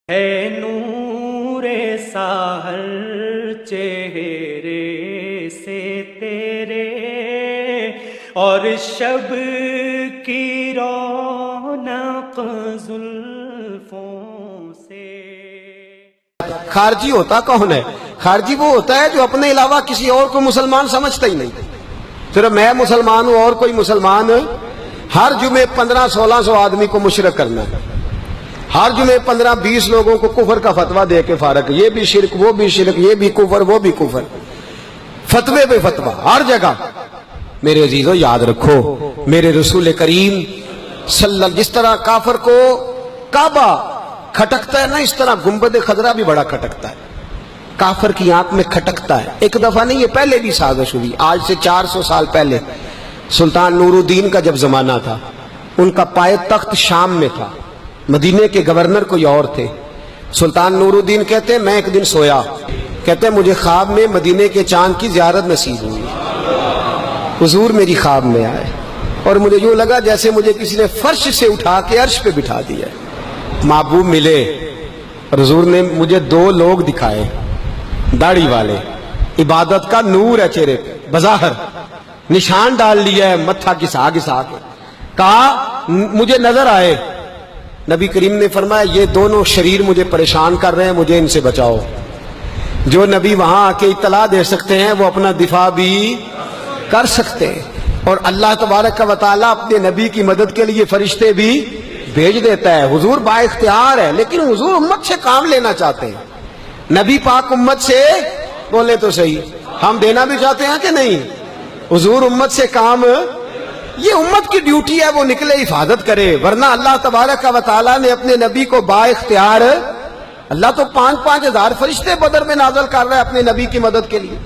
ہے نور ساحر چہرے سے تیرے اور شب کی رونق زلفوں سے۔ خارجی ہوتا کون ہے؟ خارجی وہ ہوتا ہے جو اپنے علاوہ کسی اور کو مسلمان سمجھتا ہی نہیں، صرف میں مسلمان ہوں اور کوئی مسلمان۔ ہر جمعے 1500-1600 آدمی کو مشرک کرنا ہے، ہر جمعے 15-20 لوگوں کو کفر کا فتویٰ دے کے فارغ، یہ بھی شرک وہ بھی شرک، یہ بھی کفر وہ بھی کفر، فتوے پہ فتویٰ ہر جگہ۔ میرے عزیزو یاد رکھو، میرے رسول کریم جس طرح کافر کو کعبہ کھٹکتا ہے نا، اس طرح گنبد خضرا بھی بڑا کھٹکتا ہے، کافر کی آنکھ میں کھٹکتا ہے۔ ایک دفعہ نہیں، یہ پہلے بھی سازش ہوئی، آج سے 400 سال پہلے سلطان نور الدین کا جب زمانہ تھا، ان کا پائے تخت شام میں تھا، مدینے کے گورنر کوئی اور تھے۔ سلطان نور الدین کہتے ہیں میں ایک دن سویا، کہتے ہیں مجھے خواب میں مدینے کے چاند کی زیارت نصیب ہوئی، حضور میری خواب میں آئے اور مجھے یوں لگا جیسے مجھے کسی نے فرش سے اٹھا کے عرش پہ بٹھا دیا۔ محبوب ملے اور حضور نے مجھے 2 لوگ دکھائے، داڑھی والے، عبادت کا نور ہے چہرے پہ، بظاہر نشان ڈال لیا ہے، متھا گھسا گھسا کے، کہا مجھے نظر آئے۔ نبی کریم نے فرمایا یہ دونوں شریر مجھے پریشان کر رہے ہیں، مجھے ان سے بچاؤ۔ جو نبی وہاں آ کے اطلاع دے سکتے ہیں وہ اپنا دفاع بھی کر سکتے ہیں، اور اللہ تبارک و تعالیٰ اپنے نبی کی مدد کے لیے فرشتے بھی بھیج دیتا ہے۔ حضور با اختیار ہے، لیکن حضور امت سے کام لینا چاہتے ہیں۔ نبی پاک امت سے، بولے تو صحیح، ہم دینا بھی چاہتے ہیں کہ نہیں؟ حضور امت سے کام، یہ امت کی ڈیوٹی ہے، وہ نکلے حفاظت کرے، ورنہ اللہ تبارک و تعالیٰ نے اپنے نبی کو با اختیار، اللہ تو 5-5 ہزار فرشتے بدر میں نازل کر رہا ہے اپنے نبی کی مدد کے لیے۔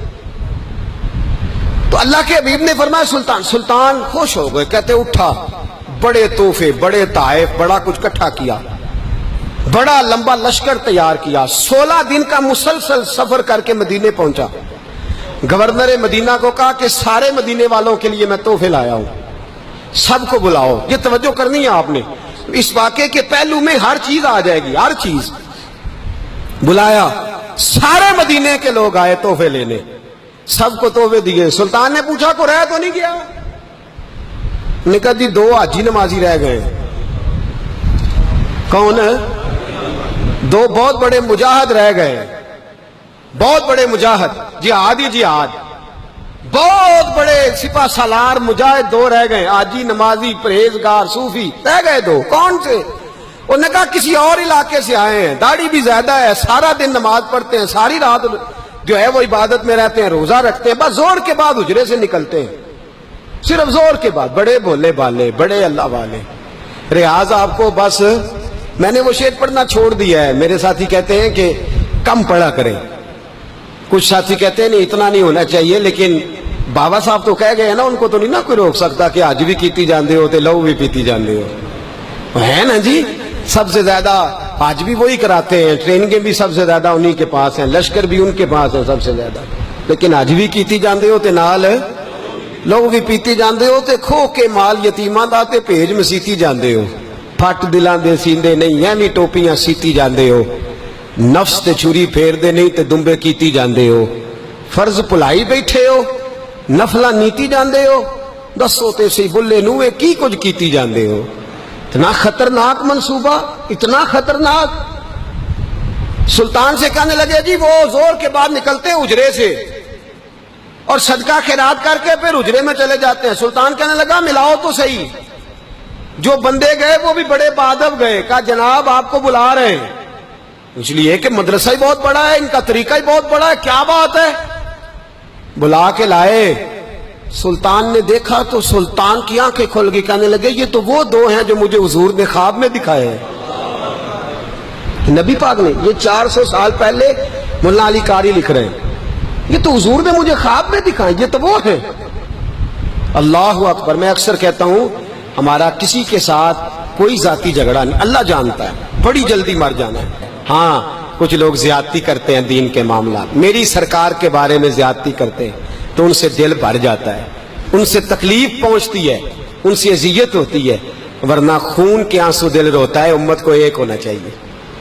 تو اللہ کے حبیب نے فرمایا سلطان خوش ہو گئے، کہتے اٹھا، بڑے تحفے، بڑے تحائف، بڑا کچھ اکٹھا کیا، بڑا لمبا لشکر تیار کیا، 16 دن کا مسلسل سفر کر کے مدینے پہنچا۔ گورنر مدینہ کو کہا کہ سارے مدینے والوں کے لیے میں تحفے لایا ہوں، سب کو بلاؤ۔ یہ توجہ کرنی ہے آپ نے، اس واقعے کے پہلو میں ہر چیز آ جائے گی، ہر چیز۔ بلایا، سارے مدینے کے لوگ آئے تحفے لینے، سب کو تحفے دیے۔ سلطان نے پوچھا کو رہ تو نہیں گیا؟ نے کہا جی 2 حاجی نمازی رہ گئے۔ کون ہے؟ 2 بہت بڑے مجاہد رہ گئے، بہت بڑے مجاہد، جہادی جہاد، بہت بڑے سپہ سالار مجاہد 2 رہ گئے، حاجی نمازی پرہیزگار صوفی رہ گئے 2۔ کون سے؟ انہوں نے کہا کسی اور علاقے سے آئے ہیں، داڑھی بھی زیادہ ہے، سارا دن نماز پڑھتے ہیں، ساری رات جو ہے وہ عبادت میں رہتے ہیں، روزہ رکھتے ہیں، بس زور کے بعد حجرے سے نکلتے ہیں، صرف زور کے بعد، بڑے بھولے بالے، بڑے اللہ والے۔ ریاض آپ کو بس میں نے وہ شعر پڑھنا چھوڑ دیا ہے، میرے ساتھی کہتے ہیں کہ کم پڑھا کریں، کچھ ساتھی کہتے ہیں نہیں اتنا نہیں ہونا چاہیے، لیکن بابا صاحب تو کہہ گئے ہیں نا، ان کو تو نہیں نا کوئی روک سکتا کہ آج بھی کیتی جاندے ہو تے لو بھی پیتی جاندے ہو، ہے نا جی؟ سب سے زیادہ آج بھی وہی کراتے ہیں، ٹریننگیں بھی سب سے زیادہ انہی کے پاس ہیں، لشکر بھی ان کے پاس ہے سب سے زیادہ، لیکن آج بھی کیتی جاندے ہو تے نال لوگ بھی پیتی جاندے ہو تے کھو کے مال یتیماں دا تے بھیج مسیتی جاندے ہو، پھٹ دلاں دے سیندے نہیں ایویں ٹوپیاں سیتی جاندے ہو، نفس تے چھری پھیر دے نہیں تے دمبے کیتی جاندے ہو، فرض پلائی بیٹھے ہو، نفلہ نیتی جاندے ہو، دسو تے سی بلے نوے کی کچھ کیتی جاندے ہو۔ اتنا خطرناک منصوبہ، اتنا خطرناک۔ سلطان سے کہنے لگے جی وہ زور کے بعد نکلتے ہیں حجرے سے اور صدقہ خیرات کر کے پھر حجرے میں چلے جاتے ہیں۔ سلطان کہنے لگا ملاؤ تو صحیح، جو بندے گئے وہ بھی بڑے بادب گئے، کہا جناب آپ کو بلا رہے ہیں، اس لیے کہ مدرسہ ہی بہت بڑا ہے، ان کا طریقہ ہی بہت بڑا ہے، کیا بات ہے؟ بلا کے لائے۔ سلطان نے دیکھا تو سلطان کی آنکھیں کھل گئی، کہنے لگے یہ تو وہ 2 ہیں جو مجھے حضور نے خواب میں دکھائے ہیں۔ نبی پاک نے، یہ 400 سال پہلے مولانا علی قاری لکھ رہے ہیں، یہ تو حضور نے مجھے خواب میں دکھائے، یہ تو وہ ہیں۔ اللہ اکبر۔ میں اکثر کہتا ہوں ہمارا کسی کے ساتھ کوئی ذاتی جھگڑا نہیں، اللہ جانتا ہے، بڑی جلدی مر جانا ہے۔ ہاں کچھ لوگ زیادتی کرتے ہیں دین کے معاملات، میری سرکار کے بارے میں زیادتی کرتے ہیں تو ان سے دل بھر جاتا ہے، ان سے تکلیف پہنچتی ہے، ان سے اذیت ہوتی ہے، ورنہ خون کے آنسو دل روتا ہے۔ امت کو ایک ہونا چاہیے،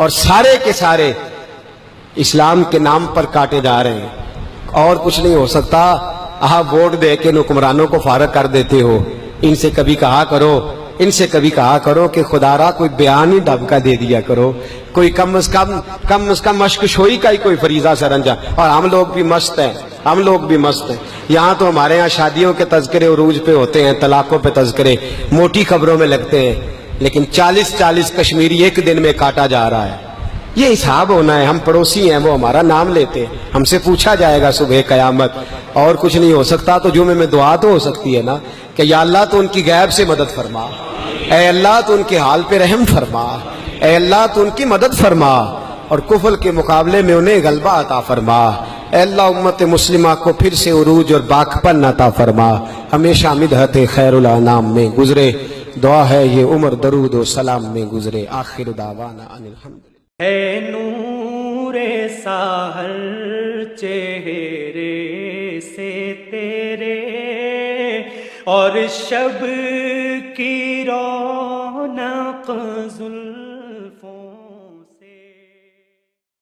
اور سارے کے سارے اسلام کے نام پر کاٹے جا رہے ہیں. اور کچھ نہیں ہو سکتا. آپ ووٹ دے کے حکمرانوں کو فارغ کر دیتے ہو. ان سے کبھی کہا کرو کہ خدا را کوئی بیان ہی ڈب کا دے دیا کرو, کوئی کم از کم مشق شوئی کا ہی کوئی فریضہ سر انجام. اور ہم لوگ بھی مست ہیں. یہاں تو ہمارے یہاں شادیوں کے تذکرے عروج پہ ہوتے ہیں, طلاقوں پہ تذکرے موٹی خبروں میں لگتے ہیں, لیکن 40 کشمیری ایک دن میں کاٹا جا رہا ہے. یہ حساب ہونا ہے. ہم پڑوسی ہیں, وہ ہمارا نام لیتے ہیں, ہم سے پوچھا جائے گا صبح قیامت. اور کچھ نہیں ہو سکتا. تو جمعے میں دعا تو ہو سکتی ہے نا کہ یا اللہ تو ان کی غیب سے مدد فرما, اے اللہ تو ان کے حال پہ رحم فرما, اے اللہ تو ان کی مدد فرما, اور کفر کے مقابلے میں انہیں غلبہ عطا فرما. اے اللہ امت مسلمہ کو پھر سے عروج اور باکپن عطا فرما. ہمیشہ مدحت خیر الانام میں گزرے. دعا ہے یہ عمر درود و سلام میں گزرے. آخر دعوانا ان الحمد. ہے نور ساحل چہرے سے تیرے, اور شب کی رونق ظلمت